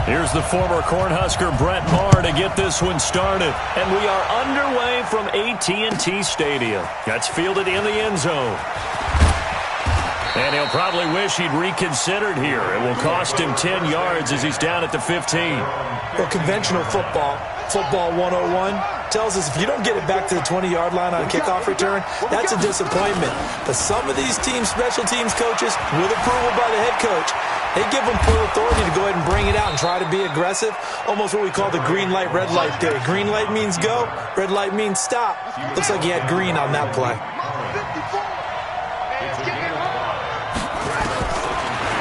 Here's the former Cornhusker Brett Maher to get this one started. And we are underway from AT&T Stadium. That's fielded in the end zone. And he'll probably wish he'd reconsidered here. It will cost him 10 yards as he's down at the 15. Well, conventional football 101, tells us if you don't get it back to the 20-yard line on a kickoff return, that's a disappointment. But some of these teams, special teams coaches, with approval by the head coach, they give them full authority to go ahead and bring it out and try to be aggressive, almost what we call the green light, red light theory. Green light means go, red light means stop. Looks like he had green on that play.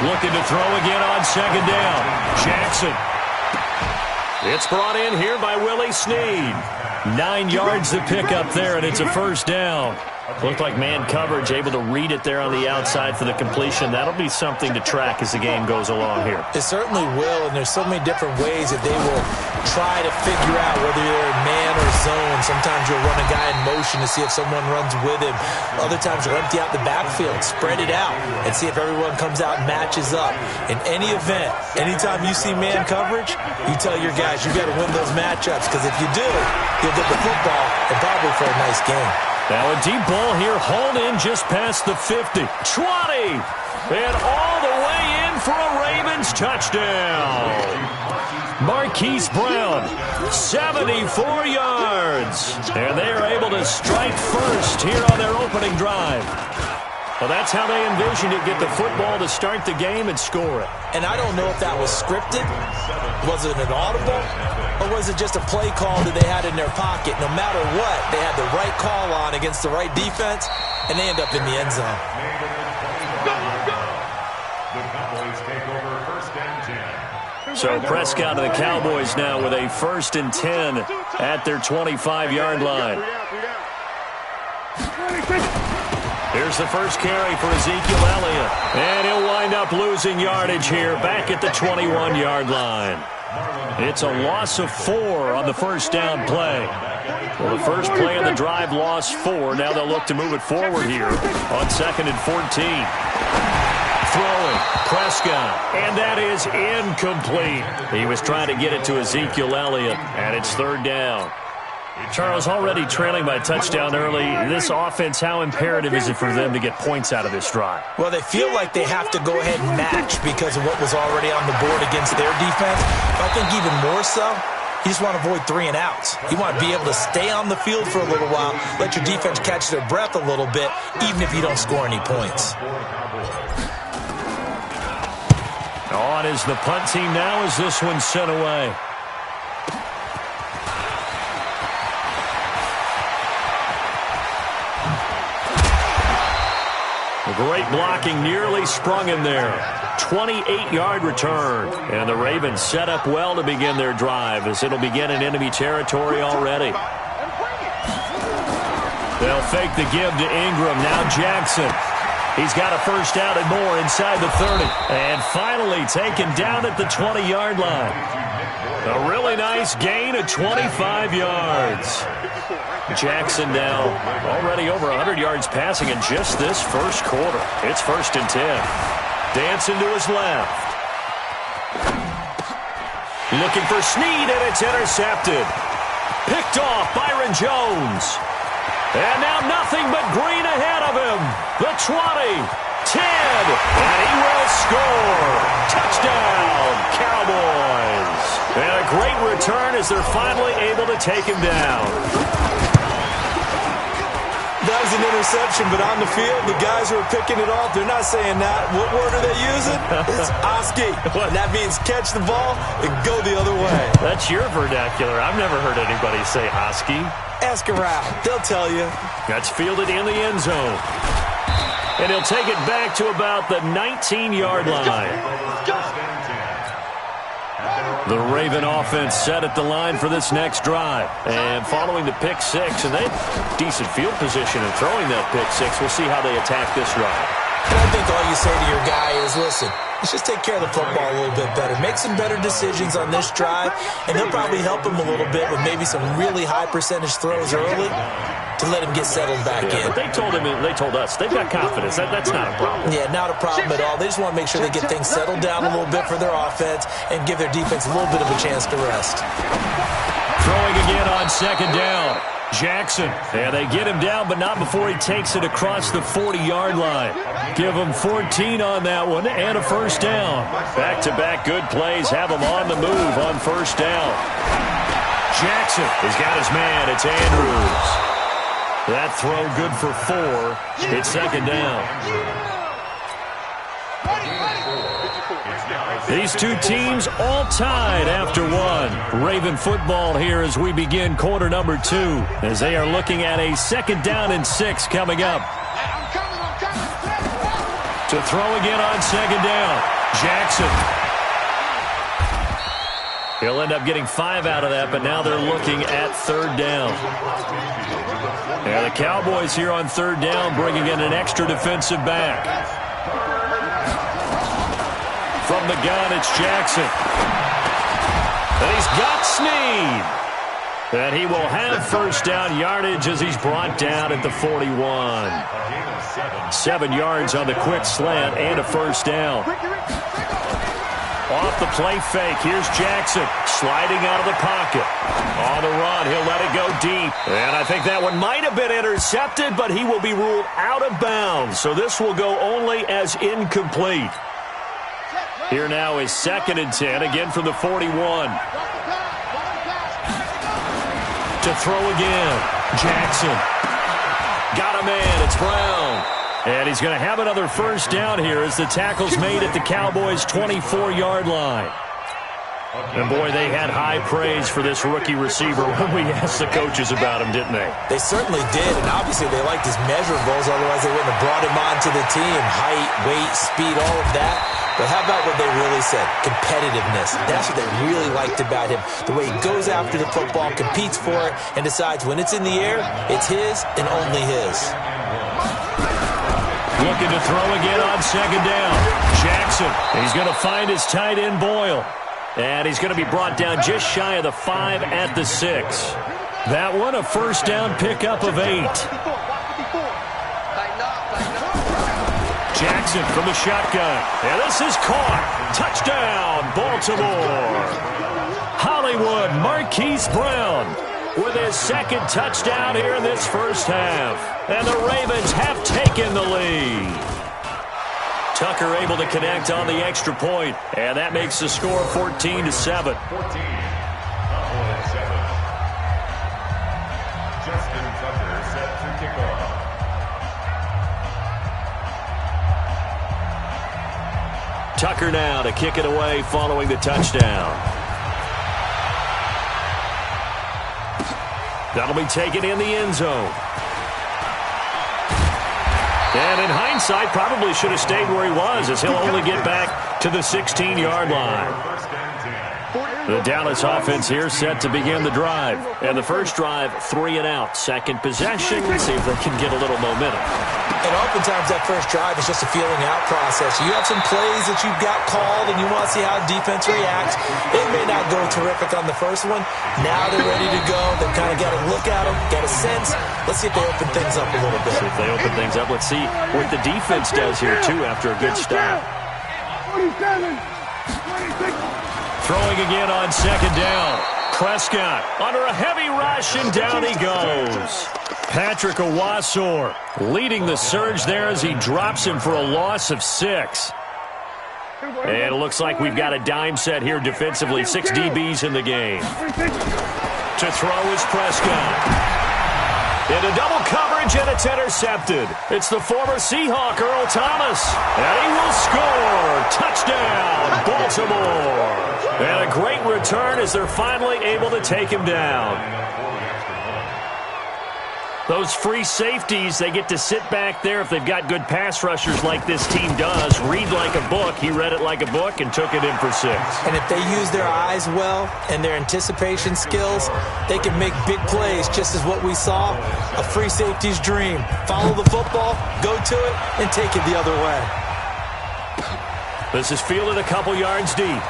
Looking to throw again on second down. Jackson. It's brought in here by Willie Snead. 9 yards to pick up there, and it's a first down. Looked like man coverage, able to read it there on the outside for the completion. That'll be something to track as the game goes along here. It certainly will, and there's so many different ways that they will try to figure out whether they're in man or zone. Sometimes you'll run a guy in motion to see if someone runs with him. Other times you'll empty out the backfield, spread it out, and see if everyone comes out and matches up. In any event, anytime you see man coverage, you tell your guys you got to win those matchups, because if you do, you'll get the football and probably for a nice game. Now a deep ball here, hauled in just past the 50. 20! And all the way in for a Ravens touchdown. Marquise Brown, 74 yards. And they are able to strike first here on their opening drive. Well, that's how they envisioned it, get the football to start the game and score it. And I don't know if that was scripted. Was it an audible? Or was it just a play call that they had in their pocket? No matter what, they had the right call on against the right defense, and they end up in the end zone. So Prescott and the Cowboys now with a 1st and 10 at their 25-yard line. Here's the first carry for Ezekiel Elliott. And he'll wind up losing yardage here back at the 21-yard line. It's a loss of 4 on the first down play. Well, the first play of the drive lost 4. Now they'll look to move it forward here on 2nd and 14. Throwing, Prescott, and that is incomplete. He was trying to get it to Ezekiel Elliott, and it's 3rd down. Charles, already trailing by a touchdown early. This offense, how imperative is it for them to get points out of this drive? Well, they feel like they have to go ahead and match because of what was already on the board against their defense. But I think even more so, you just want to avoid 3 and outs. You want to be able to stay on the field for a little while, let your defense catch their breath a little bit, even if you don't score any points. On is the punt team now as this one's sent away. Great blocking, nearly sprung him there. 28-yard return. And the Ravens set up well to begin their drive as it'll begin in enemy territory already. They'll fake the give to Ingram. Now Jackson. He's got a first down and more inside the 30. And finally taken down at the 20-yard line. A really nice gain of 25 yards. Jackson now already over 100 yards passing in just this first quarter. It's 1st and 10. Dancing to his left. Looking for Snead, and it's intercepted. Picked off Byron Jones. And now nothing but green ahead of him. The 20, 10, and he will score. Touchdown, Cowboys. And a great return as they're finally able to take him down. That was an interception, but on the field, the guys who are picking it off, they're not saying that. What word are they using? It's Oski. And that means catch the ball and go the other way. That's your vernacular. I've never heard anybody say Oski. Ask around. They'll tell you. That's fielded in the end zone. And he'll take it back to about the 19-yard line. The Raven offense set at the line for this next drive. And following the pick 6, and they decent field position and throwing that pick 6. We'll see how they attack this drive. And I think all you say to your guy is, listen, Let's just take care of the football a little bit better. Make some better decisions on this drive, and they'll probably help him a little bit with maybe some really high percentage throws early to let him get settled back in. But they told us they've got confidence. That's not a problem. Yeah, not a problem at all. They just want to make sure they get things settled down a little bit for their offense and give their defense a little bit of a chance to rest. Throwing again on second down. Jackson. And they get him down, but not before he takes it across the 40-yard line. Give him 14 on that one and a first down. Back-to-back good plays have him on the move on first down. Jackson has got his man. It's Andrews. That throw good for 4. It's second down. These two teams all tied after one. Raven football here as we begin quarter number 2, as they are looking at a 2nd down and 6 coming up. To throw again on 2nd down. Jackson. He'll end up getting 5 out of that, but now they're looking at 3rd down. And the Cowboys here on 3rd down bringing in an extra defensive back. From the gun, it's Jackson. And he's got Snead. And he will have first down yardage as he's brought down at the 41. 7 yards on the quick slant and a first down. Off the play fake, here's Jackson sliding out of the pocket. On the run, he'll let it go deep. And I think that one might have been intercepted, but he will be ruled out of bounds. So this will go only as incomplete. Here now is 2nd and 10, again from the 41. To throw again, Jackson. Got a man, it's Brown. And he's going to have another first down here as the tackle's made at the Cowboys' 24-yard line. And, boy, they had high praise for this rookie receiver when we asked the coaches about him, didn't they? They certainly did, and obviously they liked his measurables, otherwise they wouldn't have brought him onto the team. Height, weight, speed, all of that. But how about what they really said? Competitiveness. That's what they really liked about him. The way he goes after the football, competes for it, and decides when it's in the air, it's his and only his. Looking to throw again on 2nd down. Jackson. He's going to find his tight end, Boyle. And he's going to be brought down just shy of the 5 at the 6. That one, a first down pickup of 8. Jackson from the shotgun. And this is caught. Touchdown, Baltimore. Hollywood Marquise Brown with his 2nd touchdown here in this first half. And the Ravens have taken the lead. Tucker able to connect on the extra point, and that makes the score 14-7. 14. Justin Tucker set to kick off. Tucker now to kick it away following the touchdown. That'll be taken in the end zone. And in hindsight, probably should have stayed where he was, as he'll only get back to the 16-yard line. The Dallas offense here set to begin the drive. And the first drive, 3 and out. Second possession, let's see if they can get a little momentum. And oftentimes that first drive is just a feeling out process. You have some plays that you've got called and you want to see how defense reacts. It may not go terrific on the first one. Now they're ready to go. They've kind of got to look at them, get a sense. Let's see if they open things up a little bit. See if they open things up. Let's see what the defense does here, too, after a good stop. 27, 26. Throwing again on 2nd down. Prescott under a heavy rush, and down he goes. Patrick Owasor leading the surge there as he drops him for a loss of 6. And it looks like we've got a dime set here defensively. 6 DBs in the game. To throw is Prescott. Into double coverage, and it's intercepted. It's the former Seahawk, Earl Thomas. And he will score. Touchdown, Baltimore. And a great return as they're finally able to take him down. Those free safeties, they get to sit back there if they've got good pass rushers like this team does. Read like a book. He read it like a book and took it in for 6. And if they use their eyes well and their anticipation skills, they can make big plays, just as what we saw. A free safety's dream. Follow the football, go to it, and take it the other way. This is fielded a couple yards deep.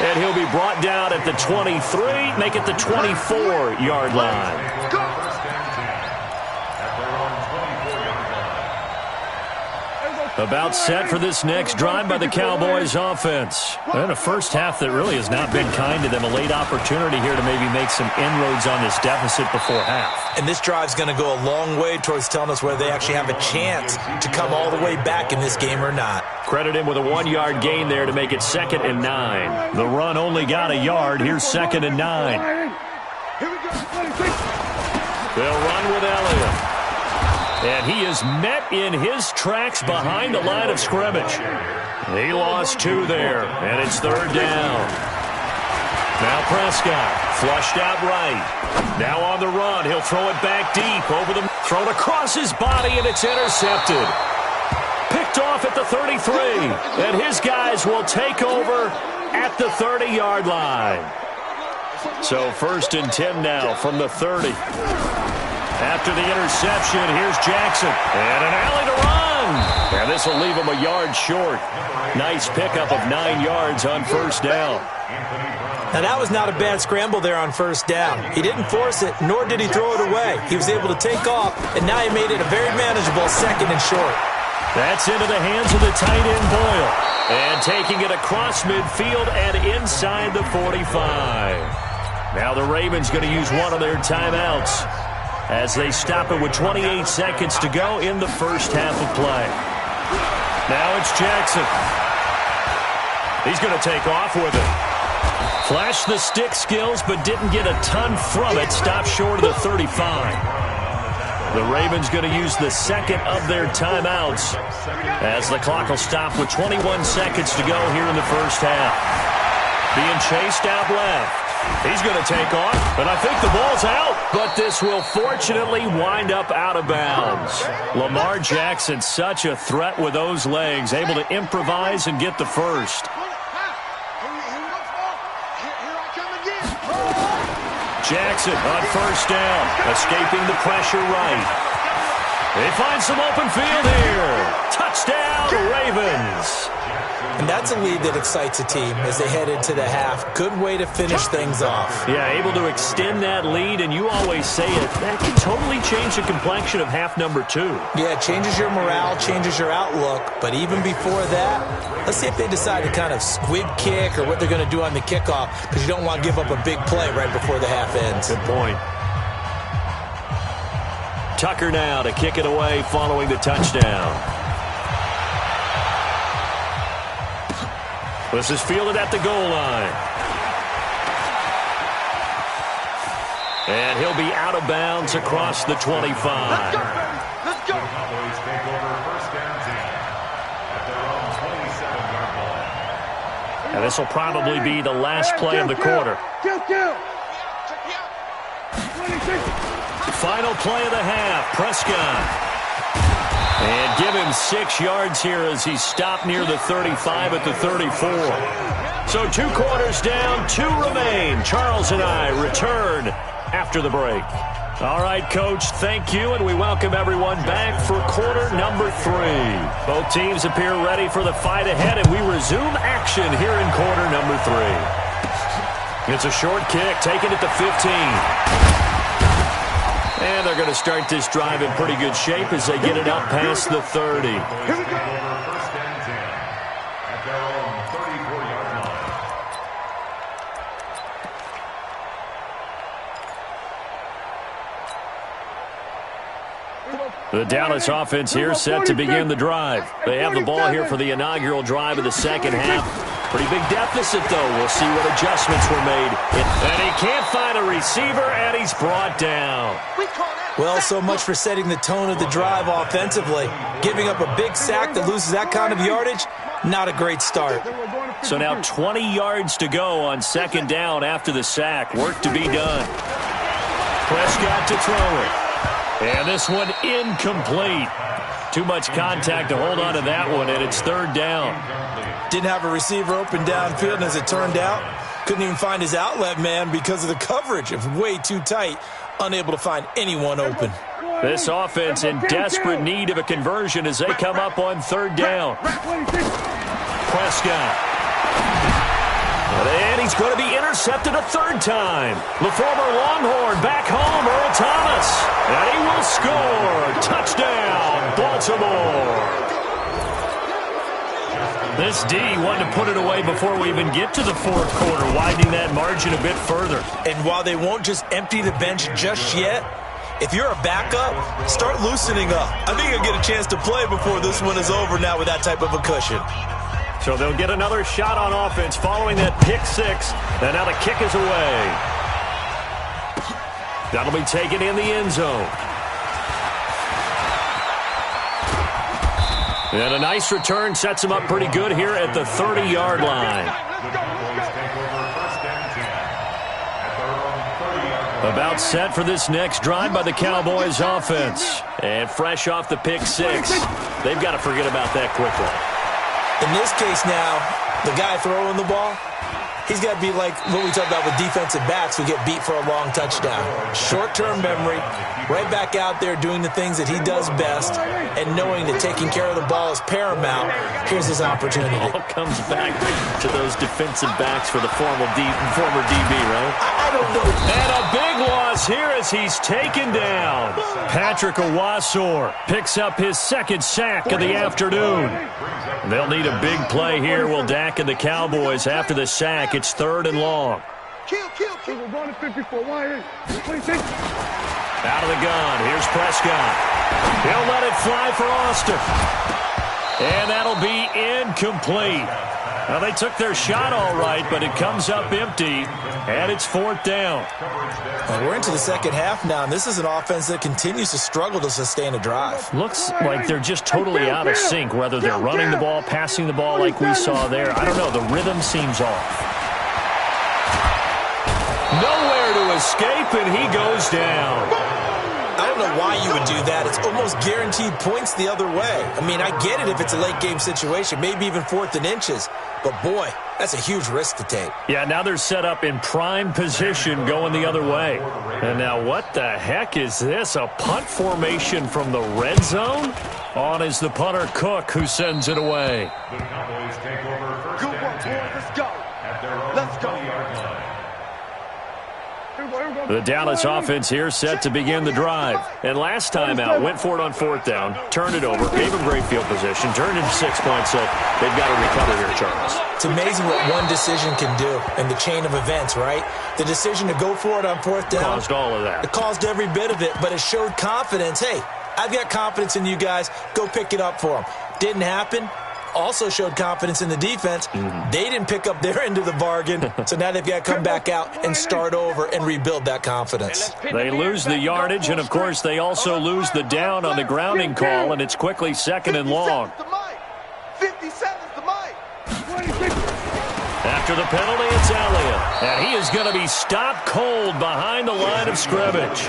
And he'll be brought down at the 23, make it the 24-yard line. About set for this next drive by the Cowboys offense. And a first half that really has not been kind to them. A late opportunity here to maybe make some inroads on this deficit before half. And this drive's going to go a long way towards telling us whether they actually have a chance to come all the way back in this game or not. Credit him with a 1-yard gain there to make it 2nd and 9. The run only got a yard. Here's 2nd and 9. They'll run with Elliott. And he is met in his tracks behind the line of scrimmage. He lost 2 there, and it's 3rd down. Now Prescott, flushed out right. Now on the run, he'll throw it back deep over the thrown across his body, and it's intercepted. Picked off at the 33, and his guys will take over at the 30-yard line. So 1st and 10 now from the 30. After the interception, here's Jackson. And an alley to run. And this will leave him a yard short. Nice pickup of 9 yards on 1st down. Now, that was not a bad scramble there on 1st down. He didn't force it, nor did he throw it away. He was able to take off, and now he made it a very manageable 2nd and short. That's into the hands of the tight end, Boyle. And taking it across midfield and inside the 45. Now the Ravens going to use one of their timeouts as they stop it with 28 seconds to go in the first half of play. Now it's Jackson. He's going to take off with it. Flashed the stick skills, but didn't get a ton from it. Stopped short of the 35. The Ravens going to use the 2nd of their timeouts as the clock will stop with 21 seconds to go here in the first half. Being chased out left. He's going to take off, and I think the ball's out. But this will fortunately wind up out of bounds. Lamar Jackson, such a threat with those legs, able to improvise and get the first. Jackson on 1st down, escaping the pressure right. They find some open field here. Touchdown, Ravens. And that's a lead that excites a team as they head into the half. Good way to finish things off. Yeah, able to extend that lead, and you always say it, that can totally change the complexion of half number 2. Yeah, it changes your morale, changes your outlook. But even before that, let's see if they decide to kind of squib kick or what they're going to do on the kickoff, because you don't want to give up a big play right before the half ends. Good point. Tucker now to kick it away following the touchdown. This is fielded at the goal line. And he'll be out of bounds across the 25. Let's go. Cowboys take over 1st and 10 at their own 27-yard line. And this will probably be the last play of the quarter. Final play of the half. Prescott. And give him 6 yards here as he stopped near the 35 at the 34. So 2 quarters down, 2 remain. Charles and I return after the break. All right, Coach, thank you, and we welcome everyone back for quarter number 3. Both teams appear ready for the fight ahead, and we resume action here in quarter number 3. It's a short kick, taken at the 15. And they're going to start this drive in pretty good shape as they get it up past the 30. Here we go. 1st and 10 at their own 34-yard line. The Dallas offense here set to begin the drive. They have the ball here for the inaugural drive of the second half. Pretty big deficit, though. We'll see what adjustments were made. And he can't find a receiver, and he's brought down. Well, so much for setting the tone of the drive offensively. Giving up a big sack that loses that kind of yardage, not a great start. So now 20 yards to go on 2nd down after the sack. Work to be done. Prescott to throw it. And this one incomplete. Too much contact to hold on to that one, and it's 3rd down. Didn't have a receiver open downfield, and as it turned out, couldn't even find his outlet man because of the coverage. It was way too tight, unable to find anyone open. This offense in desperate need of a conversion as they come up on third down. Prescott. And he's going to be intercepted a third time. The former Longhorn back home, Earl Thomas. And he will score. Touchdown, Baltimore. This D wanted to put it away before we even get to the fourth quarter, widening that margin a bit further. And while they won't just empty the bench just yet, if you're a backup, start loosening up. I think you'll get a chance to play before this one is over now with that type of a cushion. So they'll get another shot on offense following that pick six. And now the kick is away. That'll be taken in the end zone. And a nice return sets him up pretty good here at the 30-yard line. About set for this next drive by the Cowboys offense. And fresh off the pick six. They've got to forget about that quickly. In this case now, the guy throwing the ball, he's got to be like what we talked about with defensive backs who get beat for a long touchdown. Short-term memory, right back out there doing the things that he does best, and knowing that taking care of the ball is paramount. Here's his opportunity. It all comes back to those defensive backs for the former DB, right? I don't know. And a big loss here as he's taken down. Patrick Owasor picks up his second sack of the afternoon. They'll need a big play here. Will Dak and the Cowboys after the sack. It's third and long. Out of the gun. Here's Prescott. He'll let it fly for Austin. And that'll be incomplete. Now, they took their shot all right, but it comes up empty, and it's fourth down. And we're into the second half now, and this is an offense that continues to struggle to sustain a drive. Looks like they're just totally out of sync, whether they're running the ball, passing the ball like we saw there. I don't know. The rhythm seems off. Nowhere to escape, and he goes down. I don't know why you would do that. It's almost guaranteed points the other way. I mean, I get it if it's a late-game situation, maybe even fourth and inches. But, boy, that's a huge risk to take. Yeah, now they're set up in prime position going the other way. And now what the heck is this? A punt formation from the red zone? On is the punter Cook, who sends it away. The Cowboys take over first. Good work, boys. Let's go. At their own Let's go. 20-yard line. The Dallas offense here set to begin the drive. And last time out, went for it on fourth down, turned it over, gave him great field position, turned into 6 points, so they've got to recover here, Charles. It's amazing what one decision can do in the chain of events, right? The decision to go for it on fourth down. Caused all of that. It caused every bit of it, but it showed confidence. Hey, I've got confidence in you guys. Go pick it up for them. Didn't happen. Also showed confidence in the defense. They didn't pick up their end of the bargain, so now they've got to come back out and start over and rebuild that confidence. They lose the yardage, and, of course, they also lose the down on the grounding call, and it's quickly second and long. 50 seconds to Mike. After the penalty, it's Elliott, and he is going to be stopped cold behind the line of scrimmage.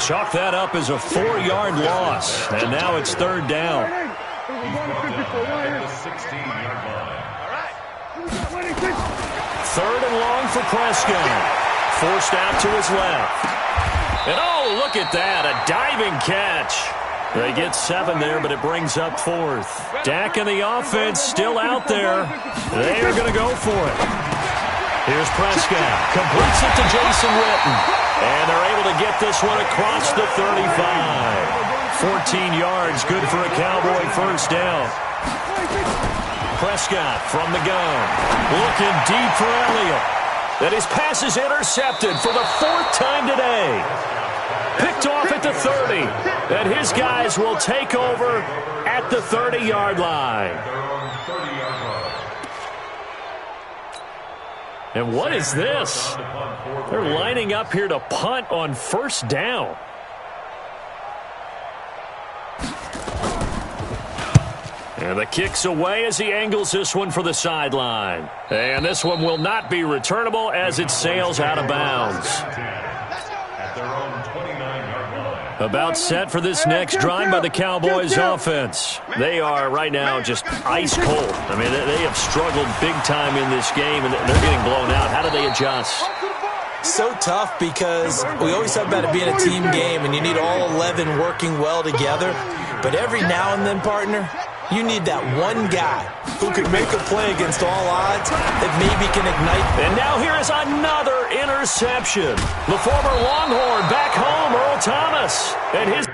Chalk that up as a 4-yard loss, and now it's third down. Third and long for Prescott. Forced out to his left. And oh, look at that, a diving catch. They get 7 there, but it brings up fourth. Dak and the offense still out there. They are going to go for it. Here's Prescott. Completes it to Jason Witten. And they're able to get this one across the 35. 14 yards, good for a Cowboy first down. Prescott from the gun. Looking deep for Elliott. And his pass is intercepted for the 4th time today. Picked off at the 30. And his guys will take over at the 30-yard line. And what is this? They're lining up here to punt on first down. And the kick's away as he angles this one for the sideline. And this one will not be returnable as it sails out of bounds. About set for this next drive by the Cowboys offense. They are right now just ice cold. I mean, they have struggled big time in this game, and they're getting blown out. How do they adjust? So tough because we always talk about it being a team game and you need all 11 working well together. But every now and then, partner, you need that one guy who could make a play against all odds that maybe can ignite. And now here is another interception. The former Longhorn back home, Earl Thomas. And his